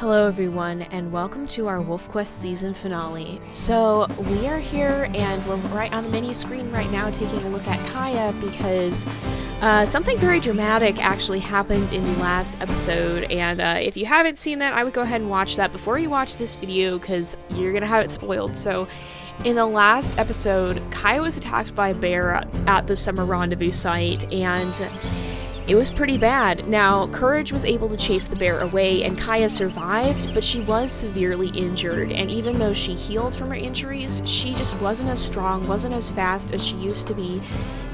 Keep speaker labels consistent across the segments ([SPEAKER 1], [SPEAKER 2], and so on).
[SPEAKER 1] Hello everyone, and welcome to our WolfQuest season finale. So, we are here, and we're right on the menu screen right now taking a look at Kaya because something very dramatic actually happened in the last episode, and if you haven't seen that, I would go ahead and watch that before you watch this video because you're gonna have it spoiled. So, in the last episode, Kaya was attacked by a bear at the summer rendezvous site, and it was pretty bad. Now, Courage was able to chase the bear away, and Kaya survived, but she was severely injured, and even though she healed from her injuries, she just wasn't as strong, wasn't as fast as she used to be,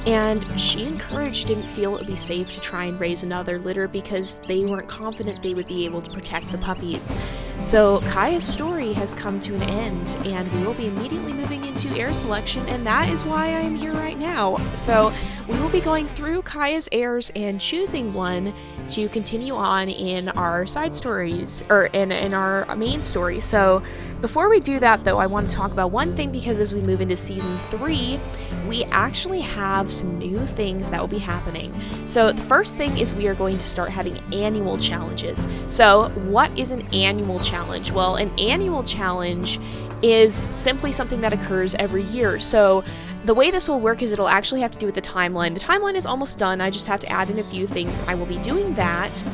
[SPEAKER 1] and she and Courage didn't feel it would be safe to try and raise another litter because they weren't confident they would be able to protect the puppies. So Kaya's story has come to an end, and we will be immediately moving into heir selection, and that is why I am here right now. So we will be going through Kaya's heirs and choosing one to continue on in our side stories, or in our main story. So before we do that, though, I want to talk about one thing, because as we move into season 3, we actually have some new things that will be happening. So the first thing is we are going to start having annual challenges. So what is an annual challenge? Well, an annual challenge is simply something that occurs every year. So the way this will work is it'll actually have to do with the timeline. The timeline is almost done. I just have to add in a few things. I will be doing that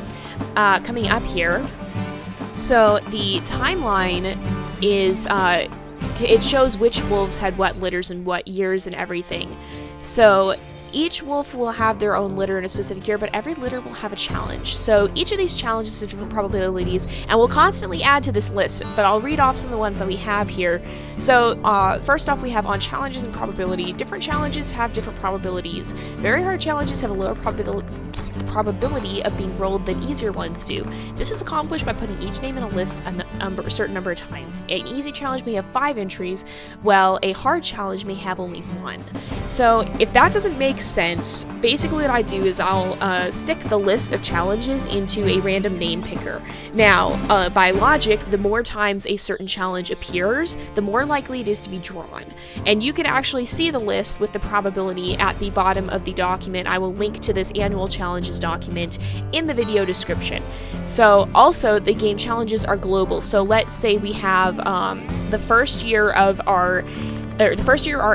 [SPEAKER 1] coming up here. So the timeline is it shows which wolves had what litters and what years and everything. So each wolf will have their own litter in a specific year, but every litter will have a challenge. So each of these challenges have different probabilities, and we'll constantly add to this list, but I'll read off some of the ones that we have here. So first off, we have on challenges and probability. Different challenges have different probabilities. Very hard challenges have a lower probability of being rolled than easier ones do. This is accomplished by putting each name in a list a certain number of times. An easy challenge may have 5 entries, while a hard challenge may have only 1. So if that doesn't make sense, basically what I do is I'll stick the list of challenges into a random name picker. Now, by logic, the more times a certain challenge appears, the more likely it is to be drawn. And you can actually see the list with the probability at the bottom of the document. I will link to this annual challenges document in the video description. So also, the game challenges are global. So let's say we have the first year our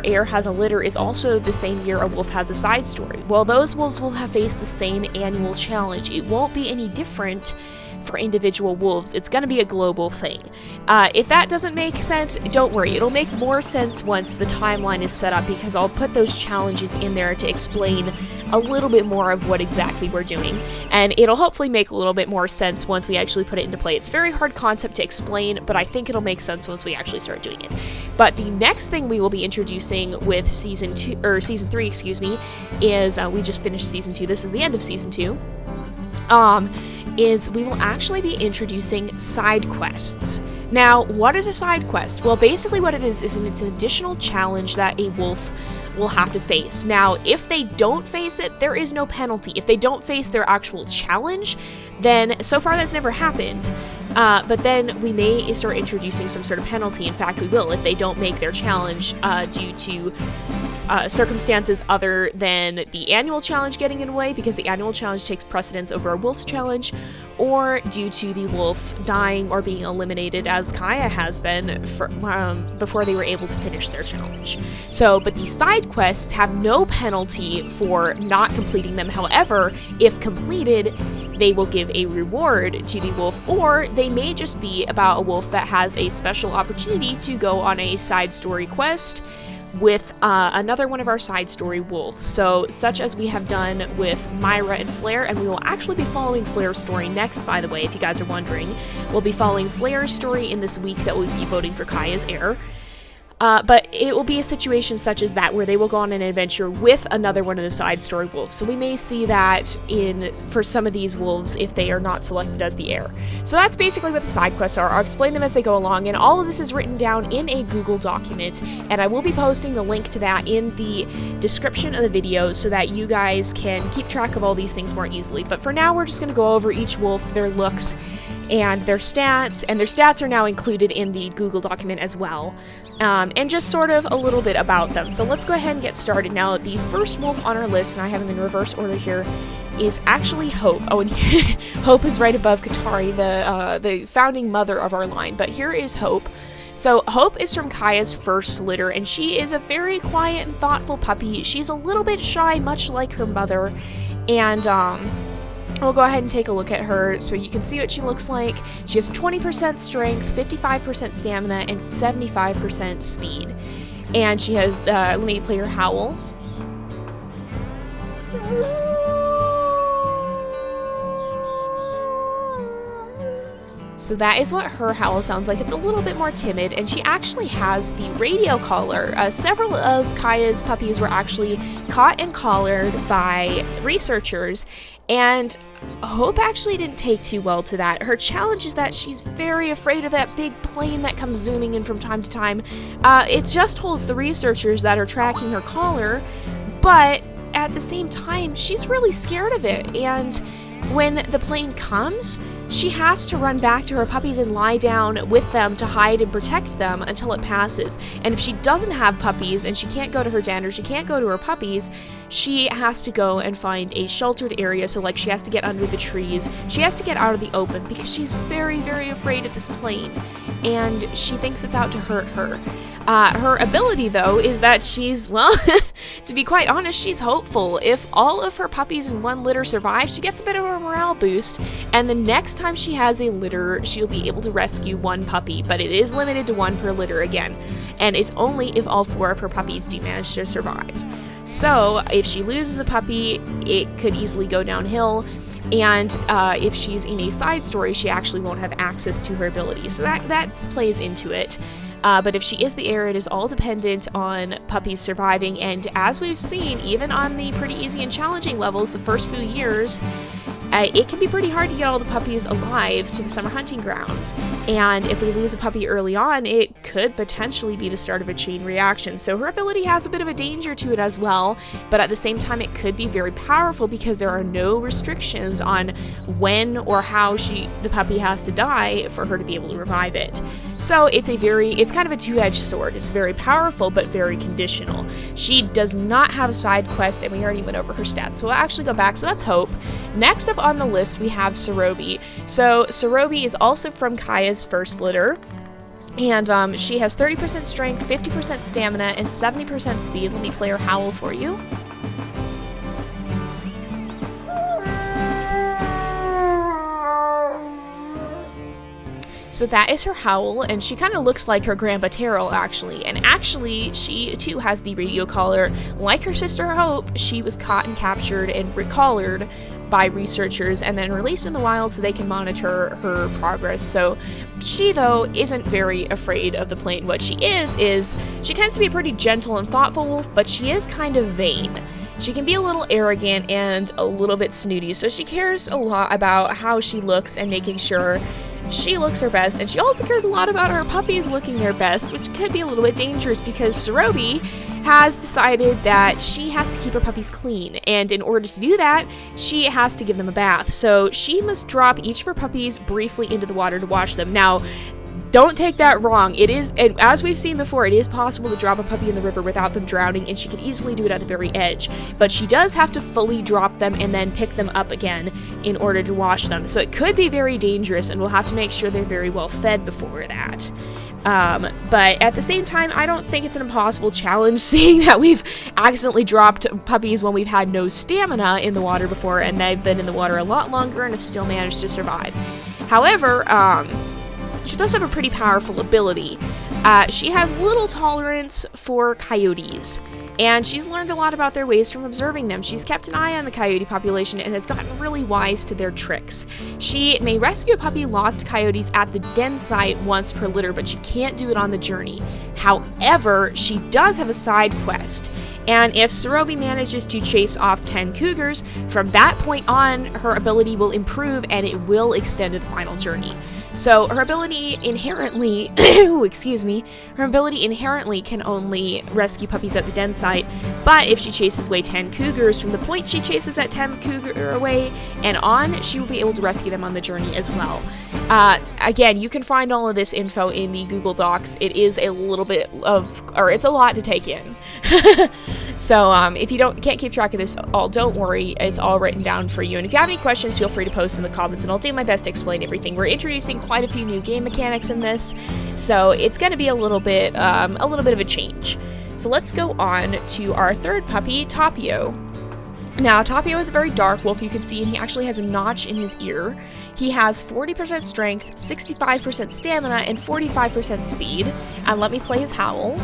[SPEAKER 1] heir has a litter is also the same year a wolf has a side story. Well, those wolves will have faced the same annual challenge. It won't be any different for individual wolves. It's going to be a global thing. If that doesn't make sense, don't worry. It'll make more sense once the timeline is set up, because I'll put those challenges in there to explain a little bit more of what exactly we're doing, and it'll hopefully make a little bit more sense once we actually put it into play. It's a very hard concept to explain, but I think it'll make sense once we actually start doing it. But the next thing we will be introducing with season 3, excuse me, is we just finished season 2. This is the end of season 2. Is we will actually be introducing side quests. Now, what is a side quest? Well, basically what it is it's an additional challenge that a wolf will have to face. Now, if they don't face it, there is no penalty. If they don't face their actual challenge, then so far that's never happened. But then we may start introducing some sort of penalty. In fact, we will if they don't make their challenge due to circumstances other than the annual challenge getting in the way, because the annual challenge takes precedence over a wolf's challenge, or due to the wolf dying or being eliminated, as Kaya has been before they were able to finish their challenge. So, but the side quests have no penalty for not completing them. However, if completed, they will give a reward to the wolf, or they may just be about a wolf that has a special opportunity to go on a side story quest with another one of our side story wolves. So, such as we have done with Myra and Flair, and we will actually be following Flair's story next, by the way, if you guys are wondering. We'll be following Flair's story in this week that we'll be voting for Kaya's heir. But it will be a situation such as that, where they will go on an adventure with another one of the side story wolves. So we may see that for some of these wolves if they are not selected as the heir. So that's basically what the side quests are. I'll explain them as they go along, and all of this is written down in a Google document, and I will be posting the link to that in the description of the video so that you guys can keep track of all these things more easily. But for now, we're just going to go over each wolf, their looks, and their stats are now included in the Google document as well, and just sort of a little bit about them. So let's go ahead and get started. Now, the first wolf on our list, and I have them in reverse order here, is actually Hope. Oh, and Hope is right above Katari, the founding mother of our line. But here is Hope. So Hope is from Kaya's first litter, and she is a very quiet and thoughtful puppy. She's a little bit shy, much like her mother, and we'll go ahead and take a look at her so you can see what she looks like. She has 20% strength, 55% stamina, and 75% speed. And she has, let me play her howl. So that is what her howl sounds like. It's a little bit more timid, and she actually has the radio collar. Several of Kaya's puppies were actually caught and collared by researchers, and Hope actually didn't take too well to that. Her challenge is that she's very afraid of that big plane that comes zooming in from time to time. It just holds the researchers that are tracking her collar, but at the same time, she's really scared of it, and when the plane comes, she has to run back to her puppies and lie down with them to hide and protect them until it passes. And if she doesn't have puppies and she can't go to her den or she can't go to her puppies, she has to go and find a sheltered area. So like she has to get under the trees. She has to get out of the open because she's very, very afraid of this plane, and she thinks it's out to hurt her. Her ability, though, is that she's, well, to be quite honest, she's hopeful. If all of her puppies in one litter survive, she gets a bit of a morale boost, and the next time she has a litter, she'll be able to rescue one puppy, but it is limited to one per litter again, and it's only if all 4 of her puppies do manage to survive. So, if she loses a puppy, it could easily go downhill, and if she's in a side story, she actually won't have access to her abilities, so that plays into it. But if she is the heir, it is all dependent on puppies surviving, and as we've seen, even on the pretty easy and challenging levels, the first few years, it can be pretty hard to get all the puppies alive to the summer hunting grounds, and if we lose a puppy early on, it could potentially be the start of a chain reaction. So her ability has a bit of a danger to it as well, but at the same time it could be very powerful because there are no restrictions on when or how the puppy has to die for her to be able to revive it. So it's kind of a two-edged sword. It's very powerful but very conditional. She does not have a side quest, and we already went over her stats, so we'll actually go back. So that's Hope. Next up on the list, we have Sarobi. So Sarobi is also from Kaya's first litter, and she has 30% strength, 50% stamina, and 70% speed. Let me play her howl for you. So that is her howl, and she kind of looks like her Grandpa Terrell, actually. And actually, she too has the radio collar. Like her sister Hope, she was caught and captured and collared by researchers and then released in the wild so they can monitor her progress. So she, though, isn't very afraid of the plane. What she is she tends to be a pretty gentle and thoughtful wolf, but she is kind of vain. She can be a little arrogant and a little bit snooty, so she cares a lot about how she looks and making sure she looks her best, and she also cares a lot about her puppies looking their best, which could be a little bit dangerous because Sarobi has decided that she has to keep her puppies clean, and in order to do that, she has to give them a bath. So she must drop each of her puppies briefly into the water to wash them. Now, don't take that wrong. It is, and as we've seen before, it is possible to drop a puppy in the river without them drowning, and she can easily do it at the very edge. But she does have to fully drop them and then pick them up again in order to wash them. So it could be very dangerous, and we'll have to make sure they're very well fed before that. But at the same time, I don't think it's an impossible challenge, seeing that we've accidentally dropped puppies when we've had no stamina in the water before, and they've been in the water a lot longer and have still managed to survive. However, she does have a pretty powerful ability. She has little tolerance for coyotes, and she's learned a lot about their ways from observing them. She's kept an eye on the coyote population and has gotten really wise to their tricks. She may rescue a puppy lost to coyotes at the den site once per litter, but she can't do it on the journey. However, she does have a side quest, and if Sarobi manages to chase off 10 cougars, from that point on, her ability will improve and it will extend to the final journey. So her ability inherently, her ability inherently can only rescue puppies at the den site, but if she chases away 10 cougars from the point she chases that 10 cougar away and on, she will be able to rescue them on the journey as well. Again, you can find all of this info in the Google Docs. It is a little bit of, or it's a lot to take in. So if you can't keep track of this all, don't worry, it's all written down for you. And if you have any questions, feel free to post in the comments, and I'll do my best to explain everything. We're introducing quite a few new game mechanics in this, so it's going to be a little bit of a change. So let's go on to our third puppy, Tapio. Now, Tapio is a very dark wolf, you can see, and he actually has a notch in his ear. He has 40% strength, 65% stamina, and 45% speed. And let me play his howl.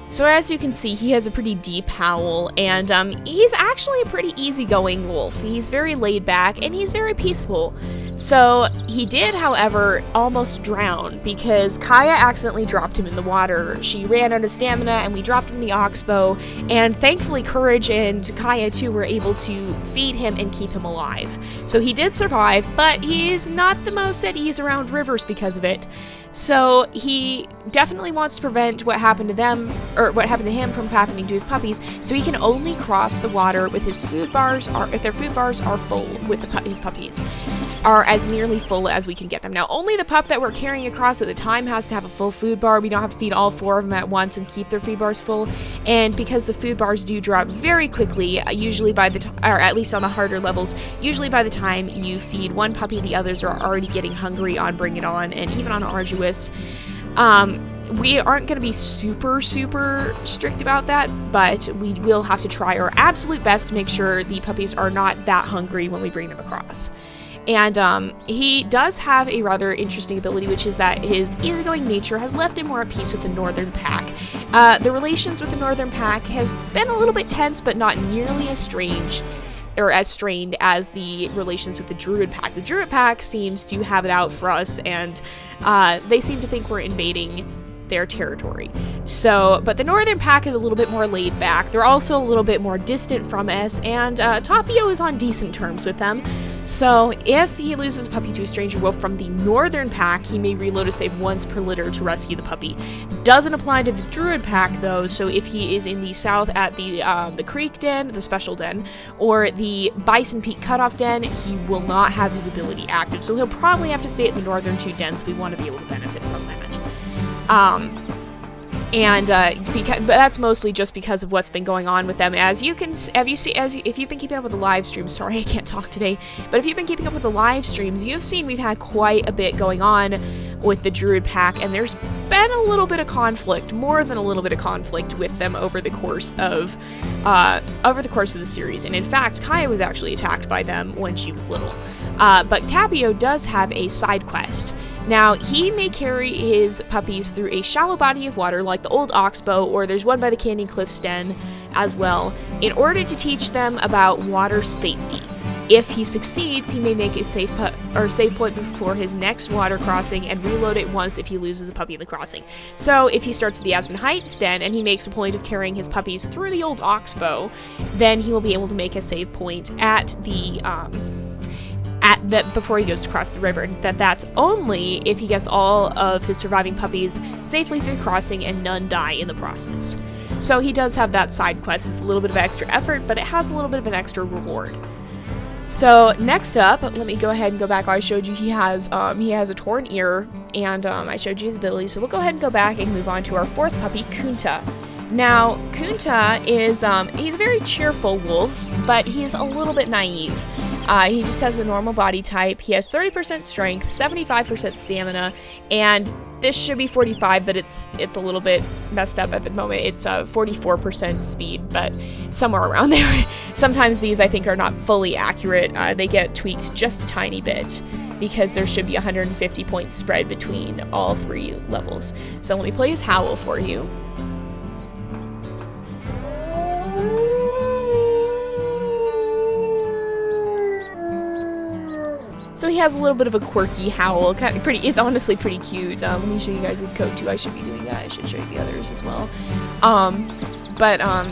[SPEAKER 1] So as you can see, he has a pretty deep howl, and he's actually a pretty easygoing wolf. He's very laid back, and he's very peaceful. So he did, however, almost drown because Kaya accidentally dropped him in the water. She ran out of stamina, and we dropped him in the oxbow, and thankfully Courage and Kaya too were able to feed him and keep him alive. So he did survive, but he's not the most at ease around rivers because of it. So he definitely wants to prevent what happened to them, or what happened to him, from happening to his puppies, so he can only cross the water with his food bars, or if their food bars are full with his puppies, are as nearly full as we can get them. Now, only the pup that we're carrying across at the time has to have a full food bar. We don't have to feed all 4 of them at once and keep their food bars full, and because the food bars do drop very quickly, usually by the time, or at least on the harder levels, usually by the time you feed one puppy, the others are already getting hungry on Bring It On, and even on Arduous. We aren't going to be super strict about that, but we will have to try our absolute best to make sure the puppies are not that hungry when we bring them across. And he does have a rather interesting ability, which is that his easygoing nature has left him more at peace with the Northern Pack. The relations with the Northern Pack have been a little bit tense, but not nearly as strange or as strained as the relations with the Druid Pack. The Druid Pack seems to have it out for us, and they seem to think we're invading their territory. So, but the Northern Pack is a little bit more laid back. They're also a little bit more distant from us, and Tapio is on decent terms with them. So if he loses a puppy to a stranger wolf from the Northern Pack, he may reload a save once per litter to rescue the puppy. Doesn't apply to the Druid Pack though, so if he is in the south at the Creek Den, the Special Den, or the Bison Peak Cutoff Den, he will not have his ability active. So he'll probably have to stay at the Northern 2 dens. We want to be able to benefit from that. But that's mostly just because of what's been going on with them. As you can, if you've been keeping up with the live streams, sorry I can't talk today, but if you've been keeping up with the live streams, you've seen we've had quite a bit going on with the Druid Pack, and there's been a little bit of conflict, more than a little bit of conflict with them over the course of the series. And in fact, Kaya was actually attacked by them when she was little. But Tapio does have a side quest. Now, he may carry his puppies through a shallow body of water like the Old Oxbow, or there's one by the Canyon Cliffs Den as well, in order to teach them about water safety. If he succeeds, he may make a save point before his next water crossing and reload it once if he loses a puppy in the crossing. So if he starts at the Aspen Heights Den and he makes a point of carrying his puppies through the Old Oxbow, then he will be able to make a save point at before he goes to cross the river. That's only if he gets all of his surviving puppies safely through crossing and none die in the process. So he does have that side quest. It's a little bit of extra effort, but it has a little bit of an extra reward. So next up, let me go ahead and go back. I showed you he has a torn ear, and I showed you his ability. So we'll go ahead and go back and move on to our 4th puppy, Kunta. Now, Kunta is, he's a very cheerful wolf, but he's a little bit naive. He just has a normal body type. He has 30% strength, 75% stamina, and this should be 45, but it's a little bit messed up at the moment. It's 44% speed, but somewhere around there. Sometimes these, I think, are not fully accurate. They get tweaked just a tiny bit because there should be 150 points spread between all 3 levels. So let me play his howl for you. So he has a little bit of a quirky howl, kind of pretty. It's honestly pretty cute. Let me show you guys his coat too. I should be doing that. I should show you the others as well.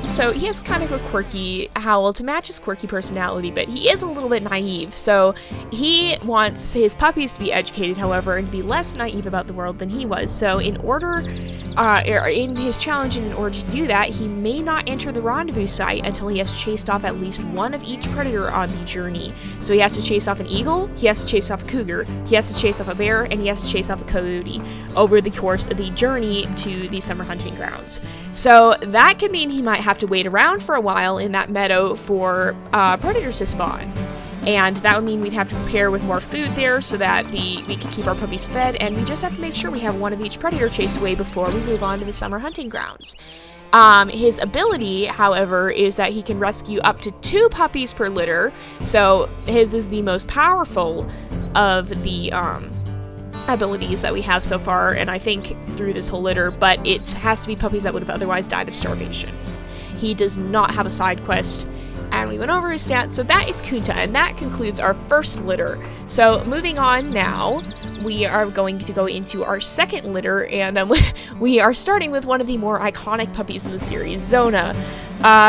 [SPEAKER 1] So he has kind of a quirky howl to match his quirky personality, but he is a little bit naive. So he wants his puppies to be educated, however, and to be less naive about the world than he was. So in his challenge, and in order to do that, he may not enter the rendezvous site until he has chased off at least one of each predator on the journey. So he has to chase off an eagle, he has to chase off a cougar, he has to chase off a bear, and he has to chase off a coyote over the course of the journey to the summer hunting grounds. So that could mean he might have to wait around for a while in that meadow for predators to spawn. And that would mean we'd have to prepare with more food there so that we can keep our puppies fed, and we just have to make sure we have one of each predator chased away before we move on to the summer hunting grounds. His ability, however, is that he can rescue up to 2 puppies per litter, so his is the most powerful of the abilities that we have so far, and I think through this whole litter, but it has to be puppies that would have otherwise died of starvation. He does not have a side quest, and we went over his stats, so that is Kunta, and that concludes our first litter. So moving on now, we are going to go into our second litter, and we are starting with one of the more iconic puppies in the series, Zona.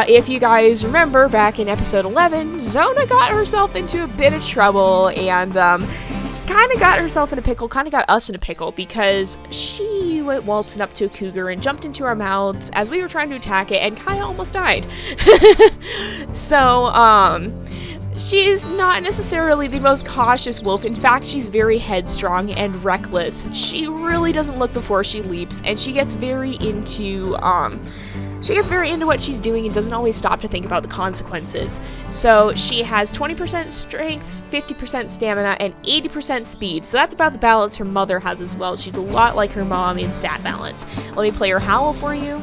[SPEAKER 1] If you guys remember, back in episode 11, Zona got herself into a bit of trouble, and kind of got herself in a pickle, kind of got us in a pickle, because she went waltzing up to a cougar and jumped into our mouths as we were trying to attack it, and Kaya almost died. So, she's not necessarily the most cautious wolf. In fact, she's very headstrong and reckless. She really doesn't look before she leaps, and she gets very into what she's doing and doesn't always stop to think about the consequences. So she has 20% strength, 50% stamina, and 80% speed. So that's about the balance her mother has as well. She's a lot like her mom in stat balance. Let me play her howl for you.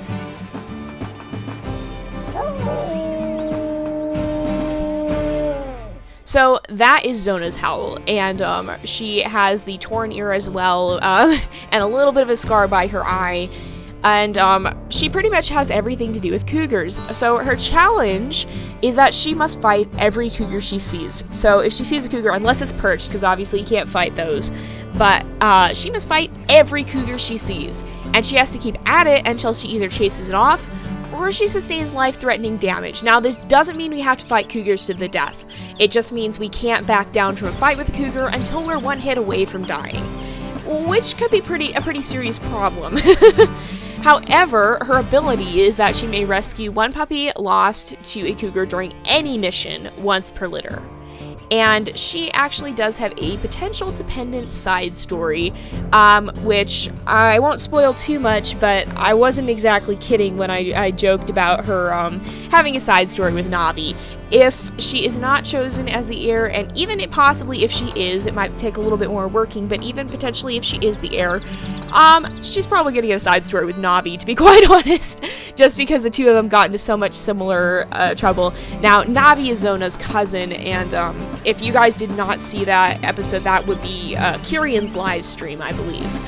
[SPEAKER 1] So that is Zona's howl, and she has the torn ear as well, and a little bit of a scar by her eye. And she pretty much has everything to do with cougars. So her challenge is that she must fight every cougar she sees. So if she sees a cougar, unless it's perched, because obviously you can't fight those, but she must fight every cougar she sees. And she has to keep at it until she either chases it off or she sustains life-threatening damage. Now, this doesn't mean we have to fight cougars to the death. It just means we can't back down from a fight with a cougar until we're one hit away from dying, which could be a pretty serious problem. However, her ability is that she may rescue one puppy lost to a cougar during any mission once per litter. And she actually does have a potential dependent side story, which I won't spoil too much, but I wasn't exactly kidding when I joked about her having a side story with Navi. If she is not chosen as the heir, and even possibly if she is, it might take a little bit more working, but even potentially if she is the heir, she's probably going to get a side story with Navi, to be quite honest, just because the two of them got into so much similar trouble. Now, Navi is Zona's cousin, and if you guys did not see that episode, that would be Kirian's live stream, I believe.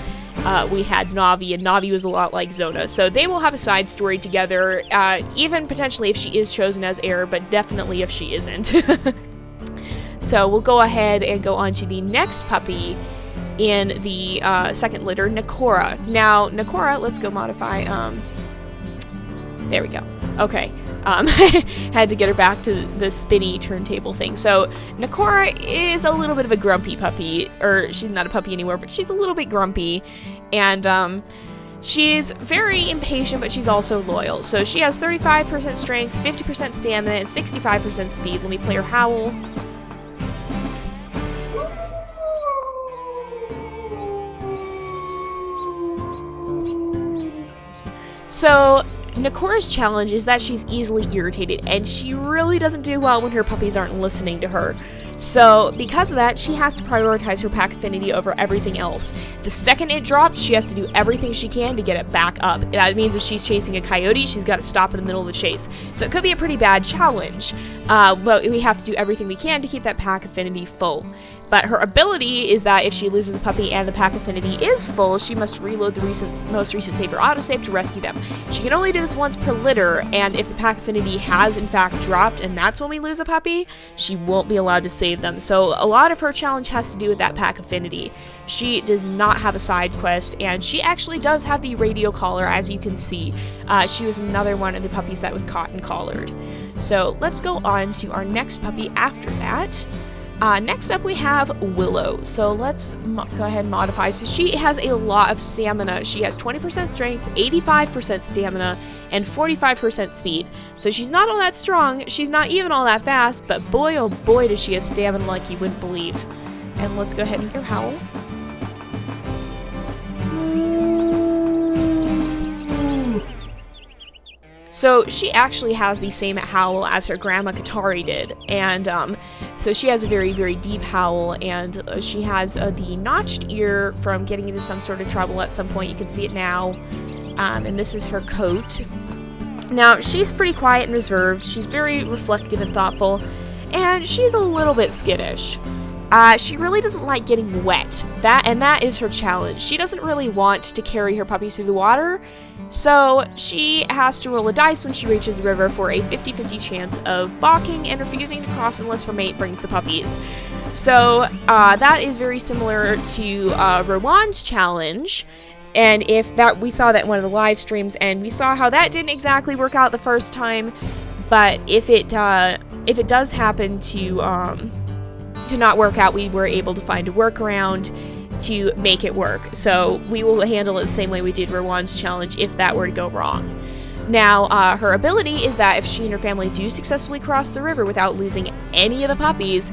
[SPEAKER 1] We had Navi, and Navi was a lot like Zona, so they will have a side story together, even potentially if she is chosen as heir, but definitely if she isn't. So we'll go ahead and go on to the next puppy in the second litter, Nikora. Now, Nikora, let's go modify, there we go. Okay, had to get her back to the spinny turntable thing. So Nikora is a little bit of a grumpy puppy, or she's not a puppy anymore, but she's a little bit grumpy, and she's very impatient, but she's also loyal. So she has 35% strength, 50% stamina, and 65% speed. Let me play her howl. So Nikora's challenge is that she's easily irritated, and she really doesn't do well when her puppies aren't listening to her. So because of that, she has to prioritize her pack affinity over everything else. The second it drops, she has to do everything she can to get it back up. That means if she's chasing a coyote, she's got to stop in the middle of the chase. So it could be a pretty bad challenge, but we have to do everything we can to keep that pack affinity full. But her ability is that if she loses a puppy and the pack affinity is full, she must reload the most recent save or autosave to rescue them. She can only do this once per litter, and if the pack affinity has in fact dropped and that's when we lose a puppy, she won't be allowed to save save them. So a lot of her challenge has to do with that pack affinity. She does not have a side quest, and she actually does have the radio collar, as you can see. She was another one of the puppies that was caught and collared. So let's go on to our next puppy after that. Next up we have Willow. So let's go ahead and modify. So she has a lot of stamina. She has 20% strength, 85% stamina, and 45% speed. So she's not all that strong, she's not even all that fast, but boy oh boy does she have stamina like you wouldn't believe. And let's go ahead and do Howl. So she actually has the same howl as her grandma Katari did, and so she has a very, very deep howl, and she has the notched ear from getting into some sort of trouble at some point. You can see it now, and this is her coat. Now, she's pretty quiet and reserved, she's very reflective and thoughtful, and she's a little bit skittish. She really doesn't like getting wet, that is her challenge. She doesn't really want to carry her puppies through the water, so she has to roll a dice when she reaches the river for a 50-50 chance of balking and refusing to cross unless her mate brings the puppies. So that is very similar to Rowan's challenge, and we saw that in one of the live streams, and we saw how that didn't exactly work out the first time, but if it does happen to not work out, we were able to find a workaround to make it work. So we will handle it the same way we did Rowan's challenge if that were to go wrong. Now, her ability is that if she and her family do successfully cross the river without losing any of the puppies,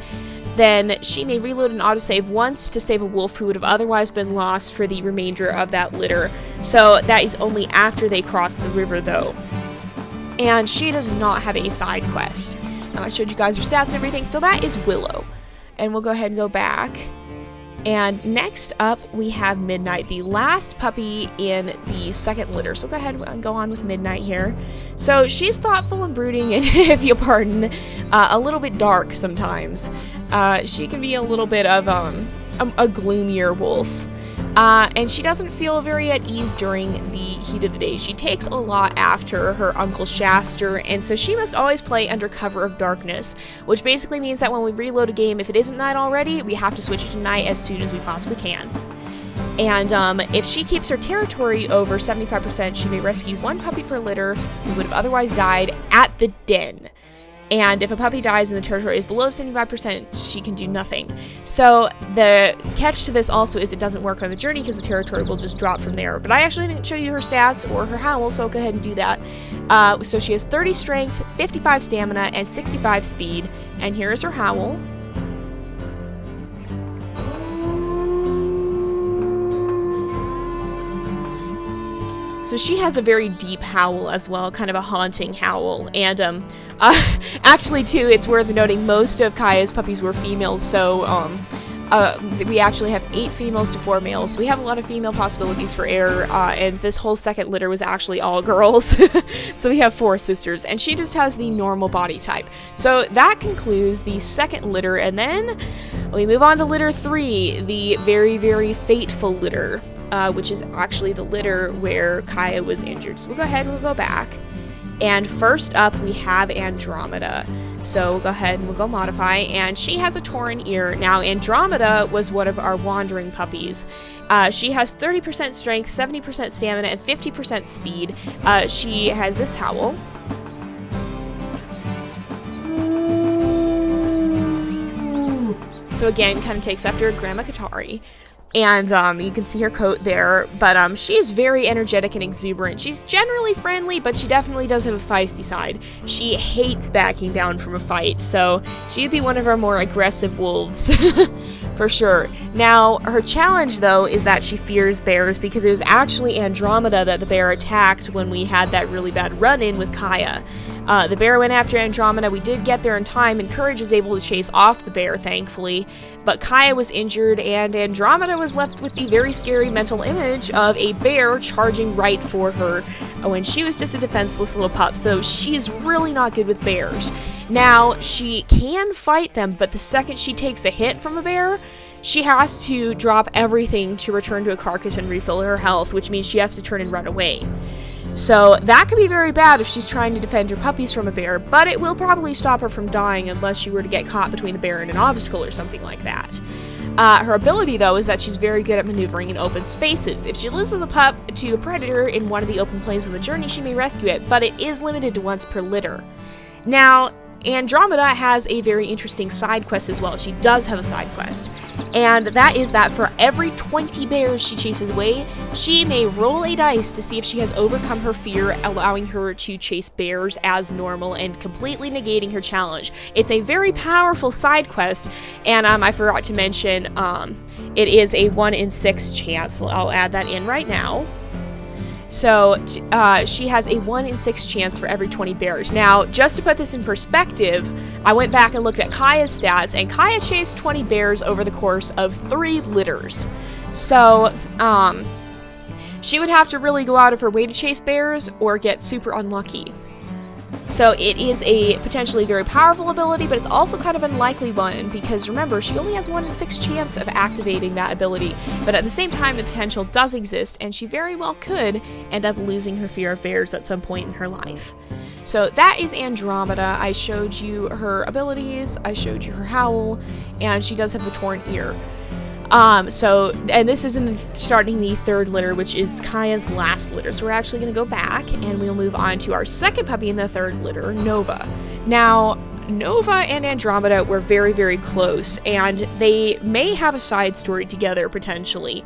[SPEAKER 1] then she may reload an autosave once to save a wolf who would have otherwise been lost for the remainder of that litter. So that is only after they cross the river, though. And she does not have a side quest. I showed you guys her stats and everything, so that is Willow. And we'll go ahead and go back. And next up, we have Midnight, the last puppy in the second litter. So go ahead and go on with Midnight here. So she's thoughtful and brooding, and if you'll pardon, a little bit dark sometimes. She can be a little bit of a gloomier wolf. And she doesn't feel very at ease during the heat of the day. She takes a lot after her Uncle Shaster, and so she must always play under cover of darkness, which basically means that when we reload a game, if it isn't night already, we have to switch it to night as soon as we possibly can. And if she keeps her territory over 75%, she may rescue one puppy per litter who would have otherwise died at the den. And if a puppy dies and the territory is below 75%, she can do nothing. So the catch to this also is it doesn't work on the journey because the territory will just drop from there. But I actually didn't show you her stats or her howl, so I'll go ahead and do that. So she has 30 strength, 55 stamina, and 65 speed. And here is her howl. So she has a very deep howl as well, kind of a haunting howl, and actually too, it's worth noting most of Kaya's puppies were females, so we actually have 8 females to 4 males, so we have a lot of female possibilities for Air, and this whole second litter was actually all girls, so we have 4 sisters, and she just has the normal body type. So that concludes the second litter, and then we move on to litter 3, the very, very fateful litter. Which is actually the litter where Kaya was injured. So we'll go ahead and we'll go back. And first up, we have Andromeda. So we'll go ahead and we'll go modify. And she has a torn ear. Now, Andromeda was one of our wandering puppies. She has 30% strength, 70% stamina, and 50% speed. She has this howl. So again, kind of takes after Grandma Katari. And you can see her coat there, but she is very energetic and exuberant. She's generally friendly, but she definitely does have a feisty side. She hates backing down from a fight, so she'd be one of our more aggressive wolves, for sure. Now, her challenge, though, is that she fears bears, because it was actually Andromeda that the bear attacked when we had that really bad run-in with Kaya. The bear went after Andromeda. We did get there in time, and Courage was able to chase off the bear, thankfully. But Kaya was injured, and Andromeda was left with the very scary mental image of a bear charging right for her when she was just a defenseless little pup. So she's really not good with bears. Now, she can fight them, but the second she takes a hit from a bear, she has to drop everything to return to a carcass and refill her health, which means she has to turn and run away. So that could be very bad if she's trying to defend her puppies from a bear, but it will probably stop her from dying unless she were to get caught between a bear and an obstacle or something like that. Her ability, though, is that she's very good at maneuvering in open spaces. If she loses a pup to a predator in one of the open places on the journey, she may rescue it, but it is limited to once per litter. Now, Andromeda has a very interesting side quest as well. She does have a side quest, and that is that for every 20 bears she chases away, she may roll a dice to see if she has overcome her fear, allowing her to chase bears as normal and completely negating her challenge. It's a very powerful side quest, and I forgot to mention, it is a 1 in 6 chance. I'll add that in right now. So she has a 1 in 6 chance for every 20 bears. Now, just to put this in perspective, I went back and looked at Kaya's stats, and Kaya chased 20 bears over the course of 3 litters. So, she would have to really go out of her way to chase bears or get super unlucky. So it is a potentially very powerful ability, but it's also kind of an unlikely one because remember, she only has 1 in 6 chance of activating that ability, but at the same time the potential does exist and she very well could end up losing her fear of bears at some point in her life. So that is Andromeda. I showed you her abilities, I showed you her howl, and she does have a torn ear. And this is starting the 3rd litter, which is Kaya's last litter. So we're actually going to go back and we'll move on to our second puppy in the 3rd litter, Nova. Now, Nova and Andromeda were very, very close, and they may have a side story together, potentially.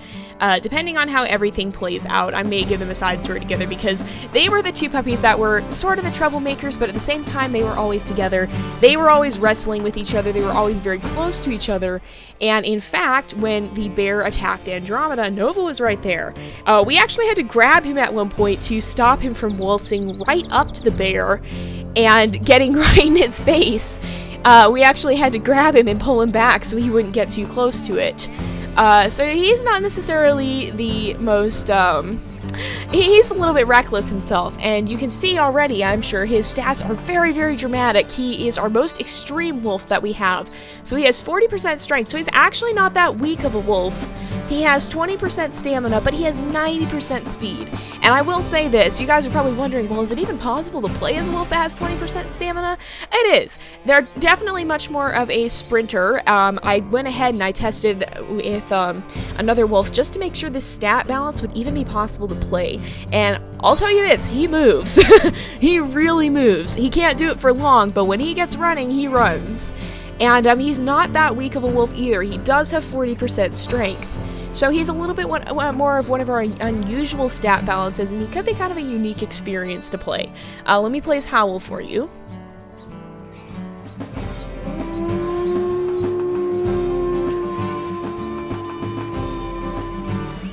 [SPEAKER 1] Depending on how everything plays out, I may give them a side story together, because they were the 2 puppies that were sort of the troublemakers, but at the same time, they were always together. They were always wrestling with each other. They were always very close to each other, and in fact, when the bear attacked Andromeda, Nova was right there. We actually had to grab him at one point to stop him from waltzing right up to the bear and getting right in its face. We actually had to grab him and pull him back so he wouldn't get too close to it. So he's not necessarily the most, he's a little bit reckless himself, and you can see already, I'm sure, his stats are very, very dramatic. He is our most extreme wolf that we have. So he has 40% strength, so he's actually not that weak of a wolf. He has 20% stamina, but he has 90% speed. And I will say this, you guys are probably wondering, well, is it even possible to play as a wolf that has 20% stamina? It is. They're definitely much more of a sprinter. I went ahead and I tested with another wolf just to make sure this stat balance would even be possible to play. And I'll tell you this, he moves. He really moves. He can't do it for long, but when he gets running, he runs. And he's not that weak of a wolf either. He does have 40% strength. So he's a little bit more of one of our unusual stat balances, and he could be kind of a unique experience to play. Let me play his howl for you.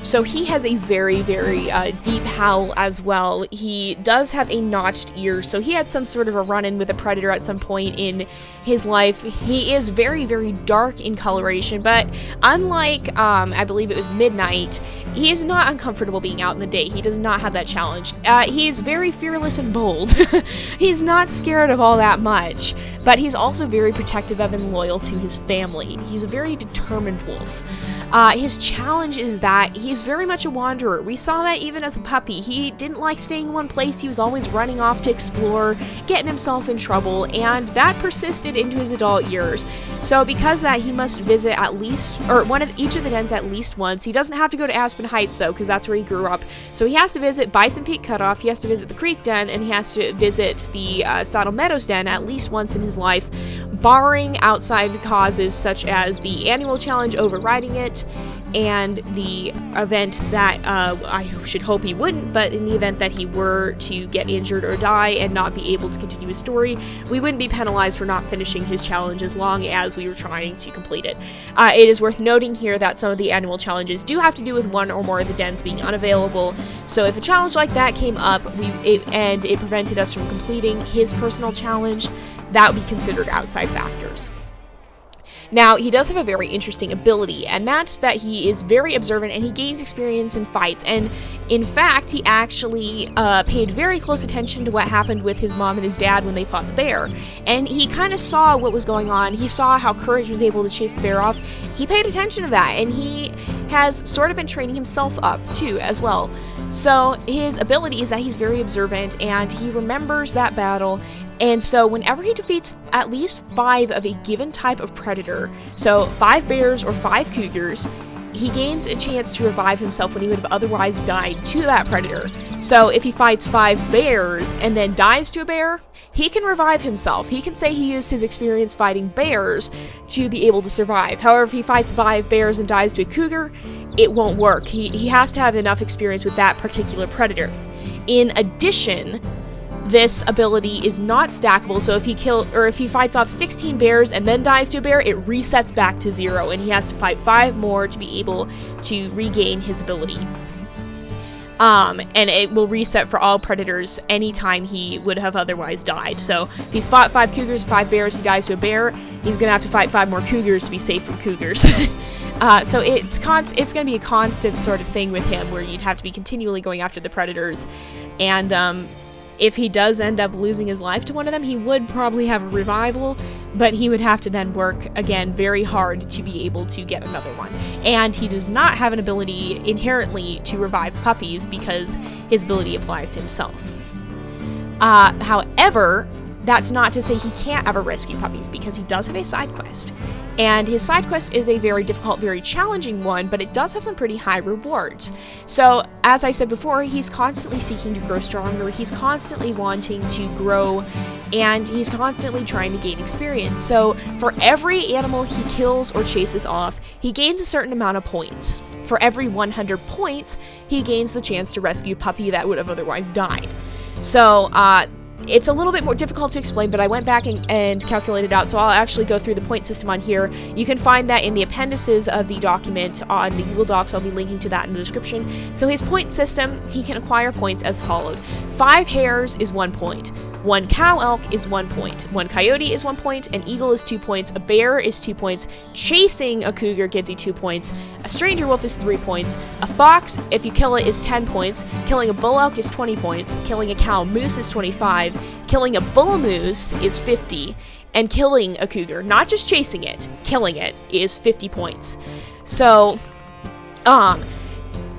[SPEAKER 1] So he has a very, very deep howl as well. He does have a notched ear, so he had some sort of a run-in with a predator at some point in his life. He is very, very dark in coloration, but unlike, I believe it was Midnight, he is not uncomfortable being out in the day. He does not have that challenge. He's very fearless and bold. He's not scared of all that much, but he's also very protective of and loyal to his family. He's a very determined wolf. His challenge is that he's very much a wanderer. We saw that even as a puppy. He didn't like staying in one place. He was always running off to explore, getting himself in trouble, and that persisted into his adult years. So because of that, he must visit at least, or each of the dens at least once. He doesn't have to go to Aspen Heights, though, because that's where he grew up. So he has to visit Bison Peak Cutoff, he has to visit the Creek Den, and he has to visit the Saddle Meadows Den at least once in his life, barring outside causes such as the annual challenge overriding it, and the event that I should hope he wouldn't, but in the event that he were to get injured or die and not be able to continue his story, we wouldn't be penalized for not finishing his challenge as long as we were trying to complete it. It is worth noting here that some of the annual challenges do have to do with one or more of the dens being unavailable, so if a challenge like that came up and it prevented us from completing his personal challenge, that would be considered outside factors. Now, he does have a very interesting ability, and that's that he is very observant and he gains experience in fights. And in fact, he actually paid very close attention to what happened with his mom and his dad when they fought the bear. And he kind of saw what was going on. He saw how Courage was able to chase the bear off. He paid attention to that, and he has sort of been training himself up too, as well. So his ability is that he's very observant and he remembers that battle, and so whenever he defeats at least 5 of a given type of predator, so 5 bears or 5 cougars, he gains a chance to revive himself when he would have otherwise died to that predator. So if he fights 5 bears and then dies to a bear, he can revive himself. He can say he used his experience fighting bears to be able to survive. However, if he fights 5 bears and dies to a cougar, it won't work. He has to have enough experience with that particular predator. In addition, this ability is not stackable, so if he fights off 16 bears and then dies to a bear, it resets back to 0, and he has to fight 5 more to be able to regain his ability. And it will reset for all predators anytime he would have otherwise died. So if he's fought 5 cougars, 5 bears, he dies to a bear, he's gonna have to fight 5 more cougars to be safe from cougars. So it's gonna be a constant sort of thing with him, where you'd have to be continually going after the predators, and if he does end up losing his life to one of them, he would probably have a revival, but he would have to then work, again, very hard to be able to get another one. And he does not have an ability inherently to revive puppies because his ability applies to himself. However, that's not to say he can't ever rescue puppies, because he does have a side quest. And his side quest is a very difficult, very challenging one, but it does have some pretty high rewards. So, as I said before, he's constantly seeking to grow stronger, he's constantly wanting to grow, and he's constantly trying to gain experience. So, for every animal he kills or chases off, he gains a certain amount of points. For every 100 points, he gains the chance to rescue a puppy that would have otherwise died. So, it's a little bit more difficult to explain, but I went back and calculated out, so I'll actually go through the point system on here. You can find that in the appendices of the document on the Google Docs. I'll be linking to that in the description. So his point system, he can acquire points as followed. 5 hares is 1 point. 1 cow elk is 1 point. 1 coyote is 1 point. An eagle is 2 points. A bear is 2 points. Chasing a cougar gives you 2 points. A stranger wolf is 3 points. A fox, if you kill it, is 10 points. Killing a bull elk is 20 points. Killing a cow moose is 25. Killing a bull moose is 50. And killing a cougar, not just chasing it, killing it, is 50 points. So,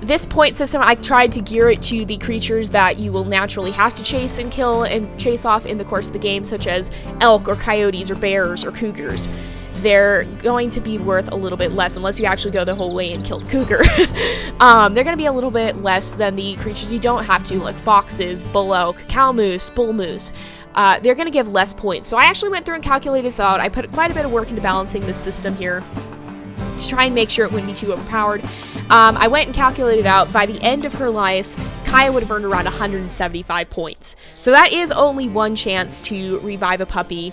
[SPEAKER 1] this point system, I tried to gear it to the creatures that you will naturally have to chase and kill and chase off in the course of the game, such as elk or coyotes or bears or cougars. They're going to be worth a little bit less, unless you actually go the whole way and kill the cougar. They're going to be a little bit less than the creatures you don't have to, like foxes, bull elk, cow moose, bull moose. They're going to give less points. So I actually went through and calculated this out. I put quite a bit of work into balancing this system here to try and make sure it wouldn't be too overpowered. I went and calculated out, by the end of her life, Kaya would have earned around 175 points. So that is only one chance to revive a puppy.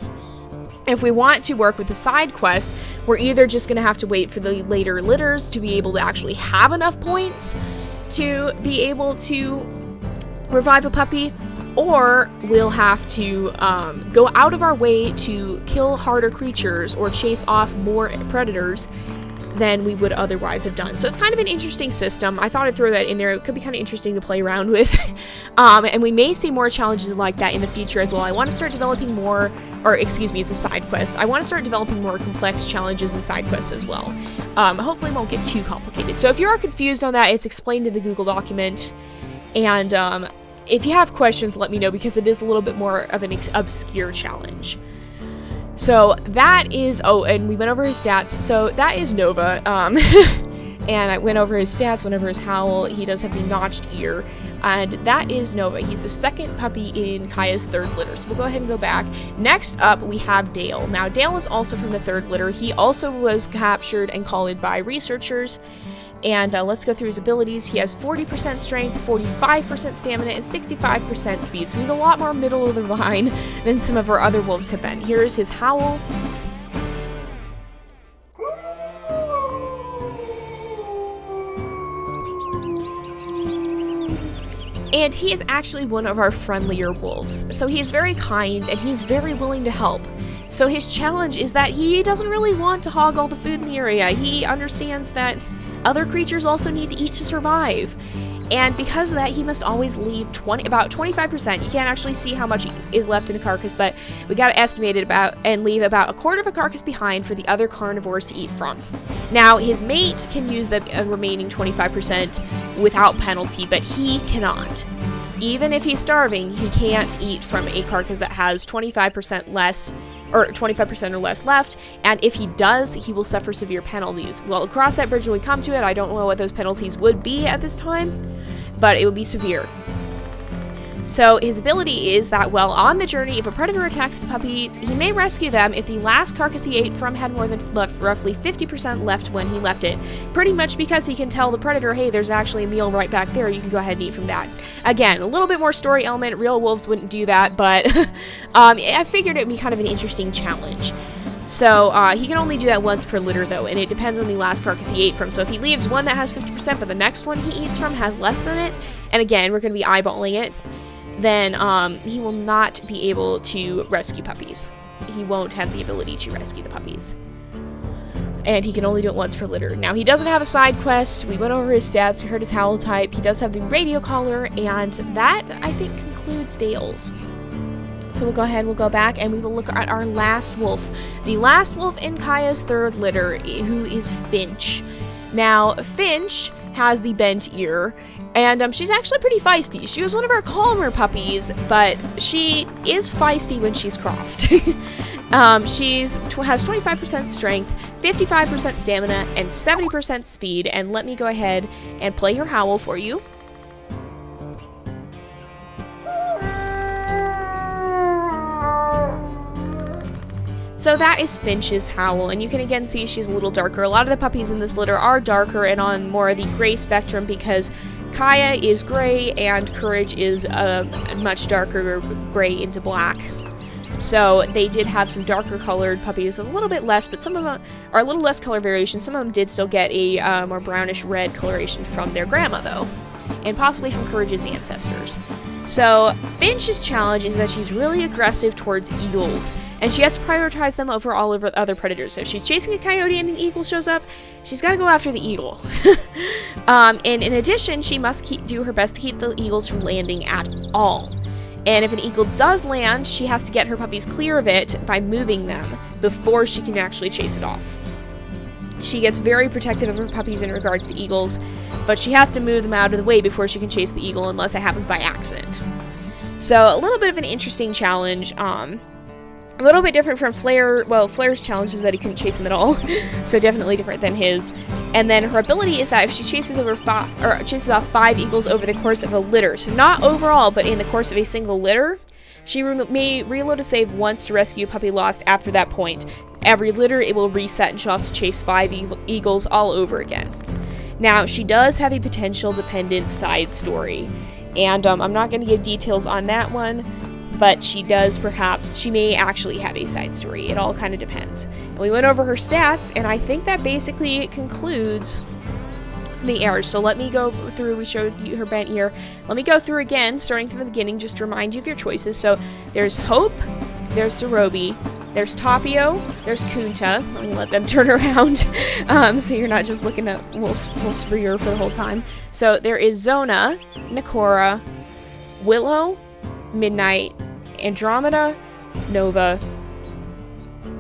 [SPEAKER 1] If we want to work with the side quest, we're either just going to have to wait for the later litters to be able to actually have enough points to be able to revive a puppy, or we'll have to go out of our way to kill harder creatures or chase off more predators than we would otherwise have done. So it's kind of an interesting system. I thought I'd throw that in there. It could be kind of interesting to play around with. And we may see more challenges like that in the future as well. I want to start developing more, or excuse me, it's a side quest. I want to start developing more complex challenges and side quests as well. Hopefully it won't get too complicated. So if you are confused on that, it's explained in the Google document. And if you have questions, let me know, because it is a little bit more of an obscure challenge. So that is, oh, and we went over his stats. So that is Nova. And I went over his stats, went over his howl. He does have the notched ear. And that is Nova. He's the second puppy in Kaya's third litter. So we'll go ahead and go back. Next up, we have Dale. Now, Dale is also from the third litter. He also was captured and collared by researchers. And let's go through his abilities. He has 40% strength, 45% stamina, and 65% speed. So he's a lot more middle of the line than some of our other wolves have been. Here's his howl. And he is actually one of our friendlier wolves. So he's very kind and he's very willing to help. So his challenge is that he doesn't really want to hog all the food in the area. He understands that other creatures also need to eat to survive. And because of that, he must always leave about 25%. You can't actually see how much is left in a carcass, but we got to estimate it about and leave about a quarter of a carcass behind for the other carnivores to eat from. Now, his mate can use the remaining 25% without penalty, but he cannot. Even if he's starving, he can't eat from a carcass that has 25% less, or 25% or less left, and if he does, he will suffer severe penalties. We'll cross that bridge when we come to it. I don't know what those penalties would be at this time, but it would be severe. So his ability is that while on the journey, if a predator attacks his puppies, he may rescue them if the last carcass he ate from had more than roughly 50% left when he left it. Pretty much because he can tell the predator, hey, there's actually a meal right back there, you can go ahead and eat from that. Again, a little bit more story element. Real wolves wouldn't do that, but I figured it would be kind of an interesting challenge. So he can only do that once per litter though, and it depends on the last carcass he ate from. So if he leaves one that has 50%, but the next one he eats from has less than it, and again, we're going to be eyeballing it, then he will not be able to rescue puppies. He won't have the ability to rescue the puppies. And he can only do it once per litter. Now, he doesn't have a side quest. We went over his stats, we heard his howl type. He does have the radio collar, and that, I think, concludes Dale's. So we'll go ahead, we'll go back, and we will look at our last wolf. The last wolf in Kaya's third litter, who is Finch. Now, Finch has the bent ear, and she's actually pretty feisty. She was one of our calmer puppies, but she is feisty when she's crossed. She has 25% strength, 55% stamina, and 70% speed, and let me go ahead and play her howl for you. So that is Finch's howl, and you can again see she's a little darker. A lot of the puppies in this litter are darker and on more of the gray spectrum because Kaya is gray and Courage is a much darker gray into black. So they did have some darker colored puppies, a little bit less, but some of them are a little less color variation. Some of them did still get a more brownish red coloration from their grandma though, and possibly from Courage's ancestors. So Finch's challenge is that she's really aggressive towards eagles, and she has to prioritize them over all of her other predators. So if she's chasing a coyote and an eagle shows up, she's got to go after the eagle. And in addition, she must do her best to keep the eagles from landing at all. And if an eagle does land, she has to get her puppies clear of it by moving them before she can actually chase it off. She gets very protective of her puppies in regards to eagles, but she has to move them out of the way before she can chase the eagle unless it happens by accident. So a little bit of an interesting challenge. A little bit different from Flare. Well, Flare's challenge is that he couldn't chase him at all, so definitely different than his. And then her ability is that if she chases off 5 eagles over the course of a litter, so not overall, but in the course of a single litter, she may reload a save once to rescue a puppy lost after that point. Every litter, it will reset and she'll have to chase 5 eagles all over again. Now, she does have a potential dependent side story, and I'm not going to give details on that one, but she may actually have a side story. It all kind of depends. And we went over her stats, and I think that basically concludes the Heirs. So let me go through. We showed you her bent ear. Let me go through again, starting from the beginning, just to remind you of your choices. So there's Hope, there's Zerobi, there's Tapio, there's Kunta. Let me let them turn around so you're not just looking at Wolf's rear for the whole time. So there is Zona, Nikora, Willow, Midnight, Andromeda, Nova,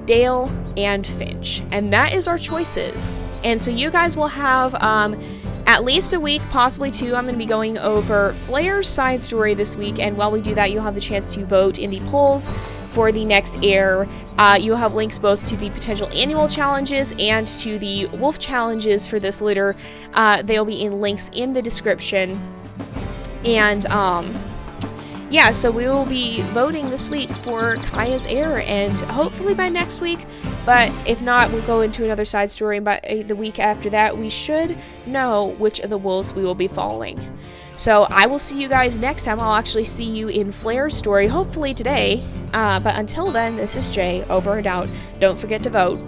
[SPEAKER 1] Dale, and Finch. And that is our choices. And so you guys will have at least a week, possibly 2. I'm going to be going over Flare's side story this week, and while we do that, you'll have the chance to vote in the polls for the next heir. You'll have links both to the potential annual challenges and to the wolf challenges for this litter. They'll be in links in the description. And yeah, so we will be voting this week for Kaya's heir, and hopefully by next week, but if not, we'll go into another side story, and by the week after that, we should know which of the wolves we will be following. So I will see you guys next time. I'll actually see you in Flare's story, hopefully today, but until then, this is Jay, over and out. Don't forget to vote.